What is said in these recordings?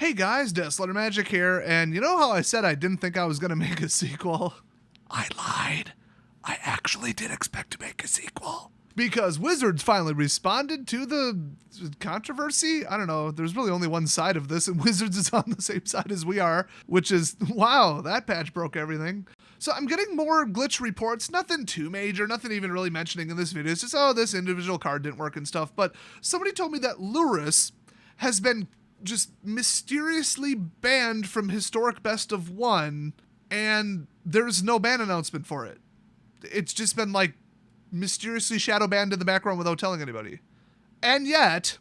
Hey guys, Deathletter Magic here, and you know how I said I didn't think I was going to make a sequel? I lied. I actually did expect to make a sequel. Because Wizards finally responded to the controversy. I don't know, there's really only one side of this, and Wizards is on the same side as we are, which is, wow, that patch broke everything. So I'm getting more glitch reports, nothing too major, nothing even really mentioning in this video. It's just, oh, this individual card didn't work and stuff. But somebody told me that Luris has been just mysteriously banned from Historic Best of 1, and there's no ban announcement for it. It's just been like mysteriously shadow banned in the background without telling anybody. And yet,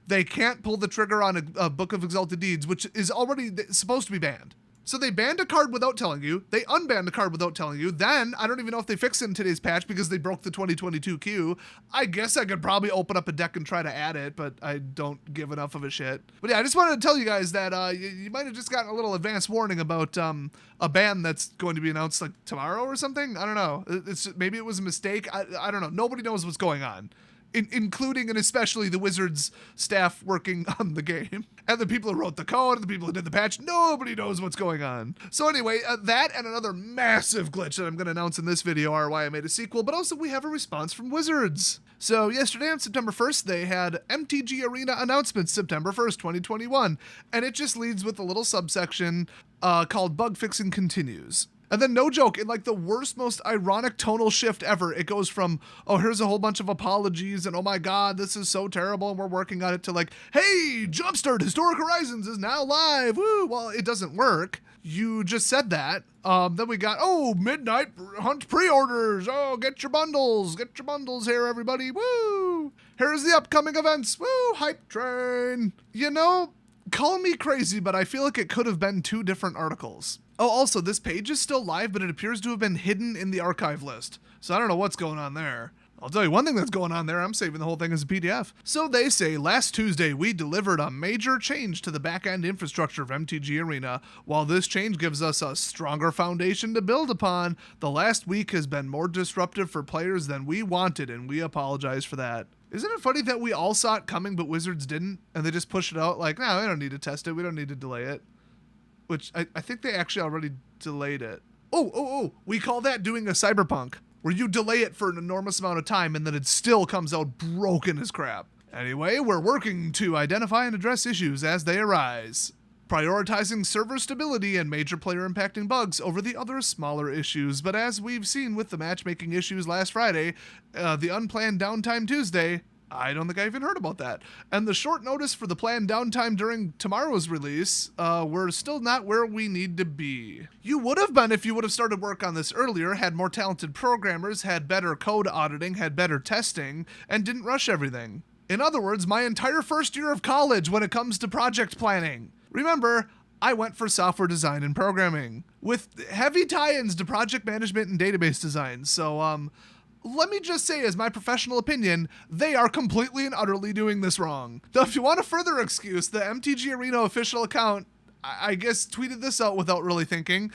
they can't pull the trigger on a Book of Exalted Deeds, which is already supposed to be banned. So they banned a card without telling you, they unbanned a card without telling you, then I don't even know if they fixed it in today's patch because they broke the 2022 queue. I guess I could probably open up a deck and try to add it, but I don't give enough of a shit. But yeah, I just wanted to tell you guys that you might have just gotten a little advance warning about a ban that's going to be announced like tomorrow or something. I don't know. Maybe it was a mistake. I don't know. Nobody knows what's going on. Including and especially the Wizards staff working on the game. And the people who wrote the code, and the people who did the patch, nobody knows what's going on. So anyway, that and another massive glitch that I'm going to announce in this video are why I made a sequel, but also we have a response from Wizards. So yesterday on September 1st, they had MTG Arena announcements, September 1st, 2021, and it just leads with a little subsection called Bug Fixing Continues. And then, no joke, in like the worst, most ironic tonal shift ever, it goes from, oh, here's a whole bunch of apologies, and oh my god, this is so terrible, and we're working on it, to like, hey, Jumpstart Historic Horizons is now live, woo! Well, it doesn't work. You just said that. Then we got, oh, Midnight Hunt pre-orders, oh, get your bundles here, everybody, woo! Here's the upcoming events, woo, hype train. You know, call me crazy, but I feel like it could have been two different articles. Oh, also, this page is still live, but it appears to have been hidden in the archive list. So I don't know what's going on there. I'll tell you one thing that's going on there. I'm saving the whole thing as a PDF. So they say, last Tuesday, we delivered a major change to the back-end infrastructure of MTG Arena. While this change gives us a stronger foundation to build upon, the last week has been more disruptive for players than we wanted, and we apologize for that. Isn't it funny that we all saw it coming, but Wizards didn't? And they just pushed it out like, no, we don't need to test it. We don't need to delay it. Which I think they actually already delayed it. Oh, we call that doing a cyberpunk, where you delay it for an enormous amount of time and then it still comes out broken as crap. Anyway, we're working to identify and address issues as they arise, prioritizing server stability and major player impacting bugs over the other smaller issues. But as we've seen with the matchmaking issues last Friday, the unplanned downtime Tuesday, I don't think I even heard about that. And the short notice for the planned downtime during tomorrow's release, we're still not where we need to be. You would have been if you would have started work on this earlier, had more talented programmers, had better code auditing, had better testing, and didn't rush everything. In other words, my entire first year of college when it comes to project planning. Remember, I went for software design and programming, with heavy tie-ins to project management and database design, so let me just say, as my professional opinion, they are completely and utterly doing this wrong. Though if you want a further excuse, the MTG Arena official account, I guess, tweeted this out without really thinking.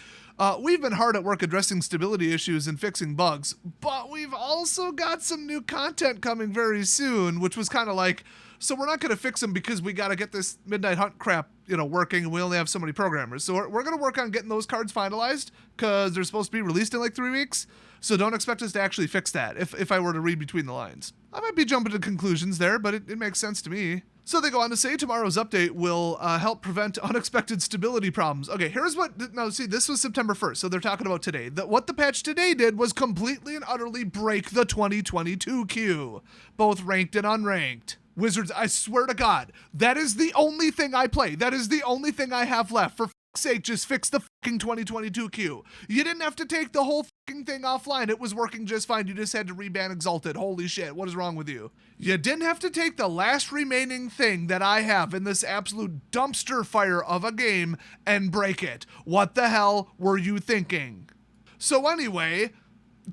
We've been hard at work addressing stability issues and fixing bugs, but we've also got some new content coming very soon, which was kind of like, so we're not going to fix them because we got to get this Midnight Hunt crap, working, and we only have so many programmers. So we're going to work on getting those cards finalized because they're supposed to be released in like 3 weeks. So don't expect us to actually fix that if I were to read between the lines. I might be jumping to conclusions there, but it makes sense to me. So they go on to say tomorrow's update will help prevent unexpected stability problems. Okay, here's what, now see, this was September 1st, so they're talking about today. What the patch today did was completely and utterly break the 2022 queue, both ranked and unranked. Wizards, I swear to God, that is the only thing I play. That is the only thing I have left. For fuck's sake, just fix the fucking 2022 queue. You didn't have to take the whole fucking thing offline. It was working just fine. You just had to reban Exalted. Holy shit, what is wrong with you? You didn't have to take the last remaining thing that I have in this absolute dumpster fire of a game and break it. What the hell were you thinking? So anyway,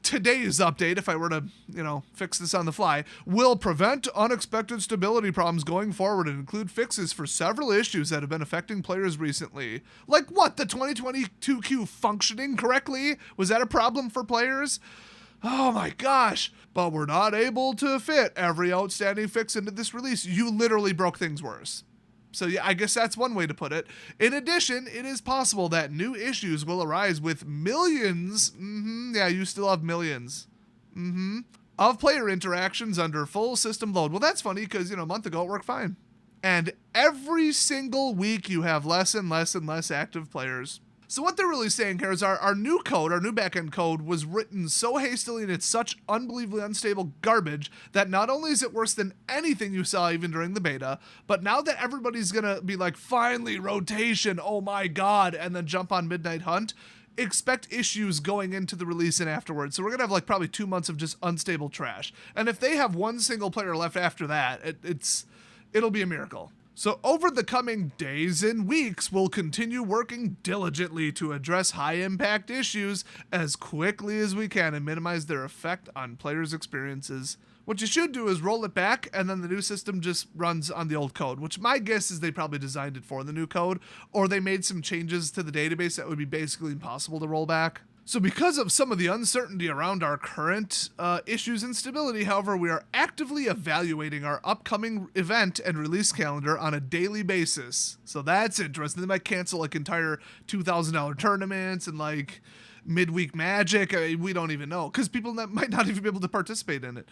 today's update, if I were to, fix this on the fly, will prevent unexpected stability problems going forward and include fixes for several issues that have been affecting players recently. Like what? The 2022 queue functioning correctly? Was that a problem for players? Oh my gosh. But we're not able to fit every outstanding fix into this release. You literally broke things worse. So yeah, I guess that's one way to put it. In addition, it is possible that new issues will arise with millions, yeah, you still have millions, of player interactions under full system load. Well, that's funny because, a month ago it worked fine. And every single week you have less and less and less active players. So what they're really saying here is our new code, our new backend code, was written so hastily and it's such unbelievably unstable garbage that not only is it worse than anything you saw even during the beta, but now that everybody's gonna be like, finally, rotation, oh my god, and then jump on Midnight Hunt, expect issues going into the release and afterwards. So we're gonna have like probably 2 months of just unstable trash. And if they have one single player left after that, it'll be a miracle. So over the coming days and weeks, we'll continue working diligently to address high-impact issues as quickly as we can and minimize their effect on players' experiences. What you should do is roll it back, and then the new system just runs on the old code, which my guess is they probably designed it for the new code, or they made some changes to the database that would be basically impossible to roll back. So because of some of the uncertainty around our current issues and stability, however, we are actively evaluating our upcoming event and release calendar on a daily basis. So that's interesting. They might cancel like entire $2,000 tournaments and like midweek magic. We don't even know because people might not even be able to participate in it.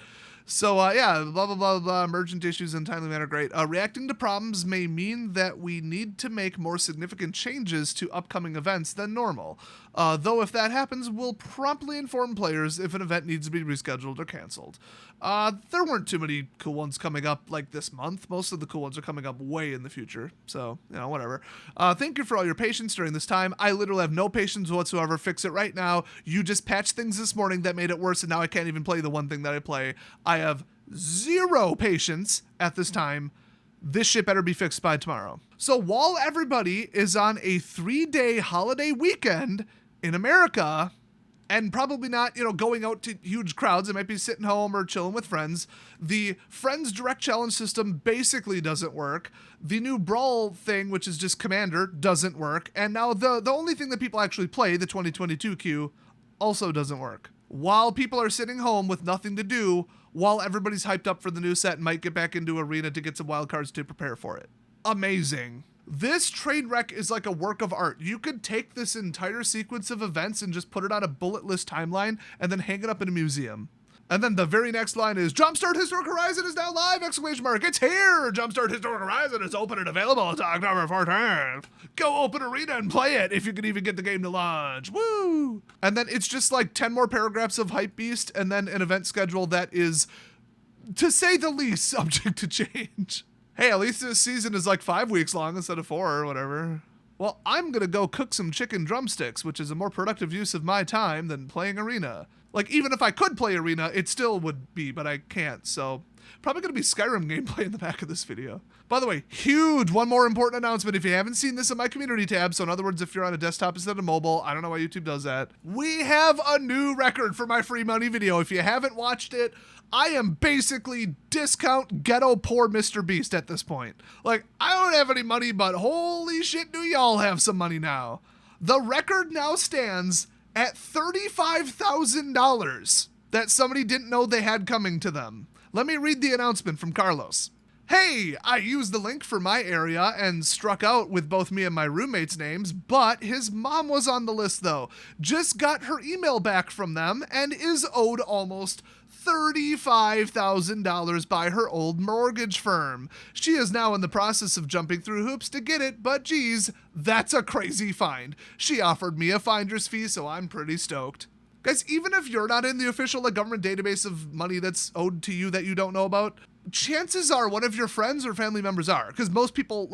So yeah, blah, blah, blah, blah, emergent issues in a timely manner, great. Reacting to problems may mean that we need to make more significant changes to upcoming events than normal. Though if that happens, we'll promptly inform players if an event needs to be rescheduled or canceled. There weren't too many cool ones coming up like this month. Most of the cool ones are coming up way in the future. So, whatever. Thank you for all your patience during this time. I literally have no patience whatsoever. Fix it right now. You just patched things this morning that made it worse, and now I can't even play the one thing that I play. I have zero patience at this time. This shit better be fixed by tomorrow. So while everybody is on a 3-day holiday weekend in America, and probably not, going out to huge crowds, it might be sitting home or chilling with friends, the Friends Direct Challenge system basically doesn't work. The new Brawl thing, which is just Commander, doesn't work. And now the only thing that people actually play, the 2022 queue, also doesn't work. While people are sitting home with nothing to do, while everybody's hyped up for the new set and might get back into Arena to get some wildcards to prepare for it. Amazing. This train wreck is like a work of art. You could take this entire sequence of events and just put it on a bulletless timeline and then hang it up in a museum. And then the very next line is, Jumpstart Historic Horizon is now live! ! It's here! Jumpstart Historic Horizon is open and available until October 14th. Go open Arena and play it if you can even get the game to launch. Woo! And then it's just like 10 more paragraphs of Hypebeast and then an event schedule that is, to say the least, subject to change. Hey, at least this season is like 5 weeks long instead of 4 or whatever. Well, I'm gonna go cook some chicken drumsticks, which is a more productive use of my time than playing Arena. Like, even if I could play Arena, it still would be, but I can't, so probably gonna be Skyrim gameplay in the back of this video. By the way, huge, one more important announcement. If you haven't seen this in my community tab, so in other words, if you're on a desktop instead of mobile, I don't know why YouTube does that. We have a new record for my free money video. If you haven't watched it, I am basically discount ghetto poor Mr. Beast at this point. Like, I don't have any money, but holy shit, do y'all have some money now. The record now stands at $35,000 that somebody didn't know they had coming to them. Let me read the announcement from Carlos. Hey, I used the link for my area and struck out with both me and my roommates' names, but his mom was on the list though. Just got her email back from them and is owed almost $35,000 by her old mortgage firm. She is now in the process of jumping through hoops to get it, but geez, that's a crazy find. She offered me a finder's fee, so I'm pretty stoked. Guys, even if you're not in the official government database of money that's owed to you that you don't know about, chances are one of your friends or family members are, because most people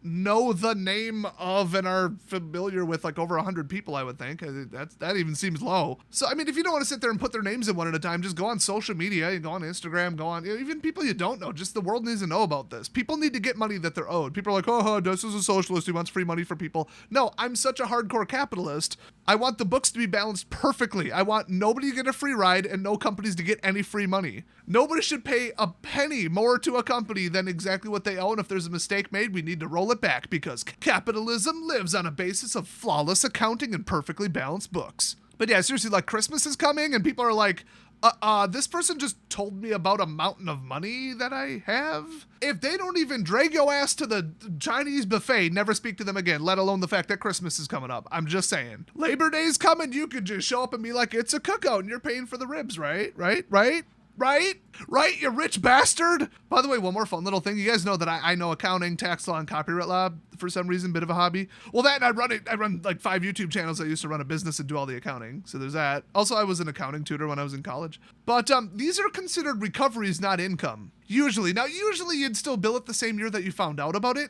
know the name of and are familiar with over 100 people, I would think. That even seems low. So, I mean, if you don't want to sit there and put their names in one at a time, just go on social media, you go on Instagram, go on, even people you don't know, just the world needs to know about this. People need to get money that they're owed. People are like, oh, this is a socialist who wants free money for people. No, I'm such a hardcore capitalist. I want the books to be balanced perfectly. I want nobody to get a free ride and no companies to get any free money. Nobody should pay a penny more to a company than exactly what they owe. And if there's a mistake made, we need to roll it back because capitalism lives on a basis of flawless accounting and perfectly balanced books. But yeah, seriously, Christmas is coming and people are like, This person just told me about a mountain of money that I have. If they don't even drag your ass to the Chinese buffet, never speak to them again, let alone the fact that Christmas is coming up. I'm just saying. Labor Day's coming, you could just show up and be like, it's a cookout and you're paying for the ribs, right? Right, you rich bastard. By the way, one more fun little thing. You guys know that I know accounting, tax law, and copyright law for some reason, bit of a hobby. Well, that and I run like 5 YouTube channels. I used to run a business and do all the accounting. So there's that. Also, I was an accounting tutor when I was in college. But these are considered recoveries, not income. Usually you'd still bill it the same year that you found out about it,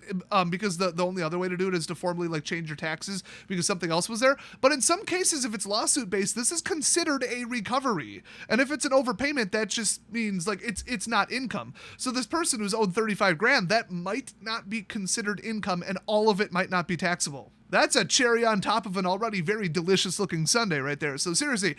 because the only other way to do it is to formally like change your taxes because something else was there. But in some cases, if it's lawsuit based, this is considered a recovery. And if it's an overpayment, that just means like it's not income. So this person who's owed 35 grand, that might not be considered income, and all of it might not be taxable. That's a cherry on top of an already very delicious looking sundae right there. So seriously,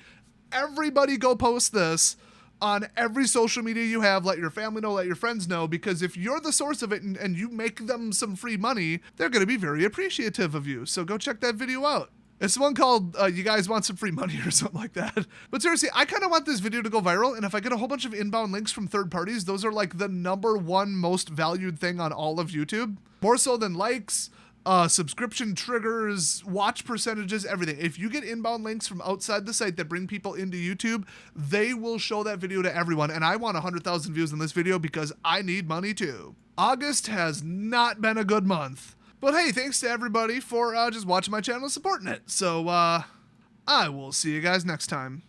everybody go post this on every social media you have. Let your family know, let your friends know, because if you're the source of it and you make them some free money, they're going to be very appreciative of you. So go check that video out. It's the one called You Guys Want Some Free Money or something like that. But seriously, I kind of want this video to go viral, and if I get a whole bunch of inbound links from third parties, those are like the #1 most valued thing on all of YouTube. More so than likes, subscription triggers, watch percentages, everything. If you get inbound links from outside the site that bring people into YouTube, they will show that video to everyone. And I want 100,000 views on this video because I need money too. August has not been a good month. But hey, thanks to everybody for just watching my channel and supporting it. So I will see you guys next time.